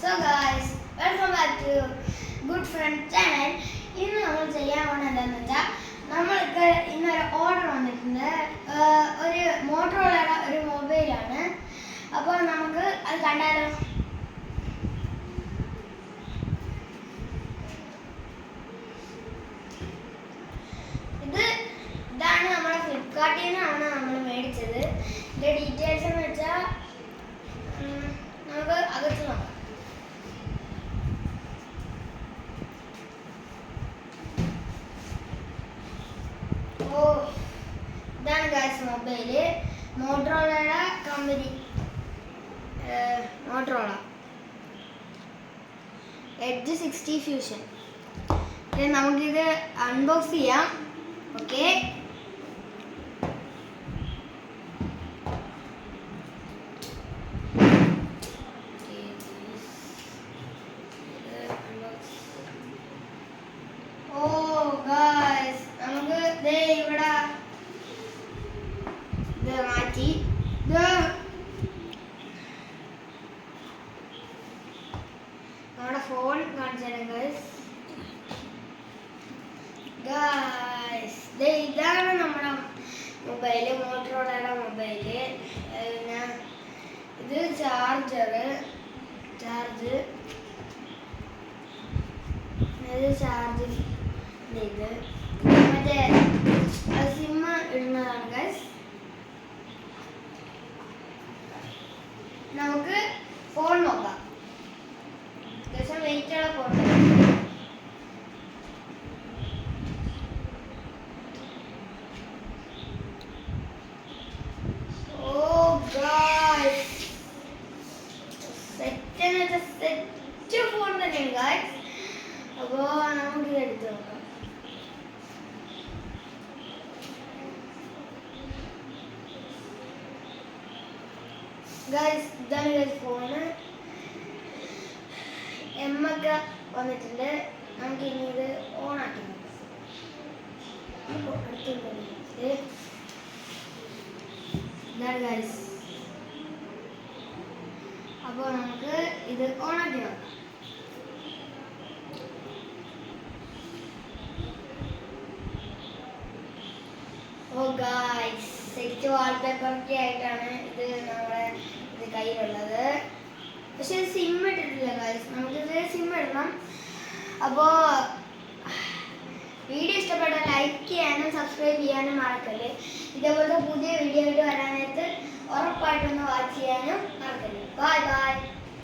So guys, welcome back to Good Friend channel. ഇന്ന് നമ്മൾ ചെയ്യാൻ പോകുന്നത് എന്താണെന്ന് വെച്ചാൽ നമ്മൾക്ക് ഇന്നൊരു ഓർഡർ വന്നിട്ടുണ്ട്. ഒരു മോട്ടോറോളയുടെ ഒരു മൊബൈലാണ്. അപ്പോൾ നമുക്ക് അത് കണ്ടാലോ? ഇതാണ് നമ്മുടെ ഫ്ലിപ്കാർട്ടിൽ നിന്നാണ് നമ്മൾ മേടിച്ചത്. ഇതിൻ്റെ ഡീറ്റെയിൽസ് എന്ന് വെച്ചാൽ നമുക്ക് അകത്ത് നോക്കാം. ഇതാണ് ഗൈസ് മൊബൈല്. മോട്ടോറോളയുടെ കമ്പനി മോട്ടോറോള എഡ്ജ് 60 ഫ്യൂഷൻ. നമുക്കിത് അൺബോക്സ് ചെയ്യാം. ഓക്കെ, ഇവിടെ ഇത് മാറ്റി നമ്മുടെ ഫോൺ കാണിച്ചു ഗൈസ്. ഇതാണ് നമ്മുടെ മൊബൈല്, മോട്ടോറോളയുടെ മൊബൈല്. ഇത് ചാർജ് ഇത് മറ്റേ സിം ഇടുന്നതാണ് ഗൈസ്. നമുക്ക് ഫോൺ നോക്കാം. അത്യാവശ്യം വെയിറ്റുള്ള ഫോൺ. സെറ്റ് ഫോൺ തന്നെയാണ് ഗൈസ്. അപ്പോൾ നമുക്ക് ഇത് എടുത്ത് നോക്കാം. ഗൈസ്, ഇതാണ് ഗൈസ് ഫോണ്. എമ്മൊക്കെ വന്നിട്ടുണ്ട്. നമുക്ക് ഇനി ഇത് ഓൺ ആക്കി ഇതാണ് ഗൈസ്. അപ്പോൾ നമുക്ക് ഇത് ഓൺ ആക്കി നോക്കാം. ഗൈസ്, സെറ്റ് വാൾപേപ്പറൊക്കെ ആയിട്ടാണ് ഇത് നമ്മുടെ കയ്യിലുള്ളത്. പക്ഷെ സിം ഇട്ടിട്ടില്ല ഗൈസ്. നമുക്കിത് സിം ഇടണം. അപ്പോൾ വീഡിയോ ഇഷ്ടപ്പെട്ടാൽ ലൈക്ക് ചെയ്യാനും സബ്സ്ക്രൈബ് ചെയ്യാനും മറക്കല്ലേ. ഇതേപോലത്തെ പുതിയ വീഡിയോ ആയിട്ട് വരാനായിട്ട് ഉറപ്പായിട്ടൊന്ന് വാച്ച് ചെയ്യാനും മറക്കല്ലേ. Bye bye.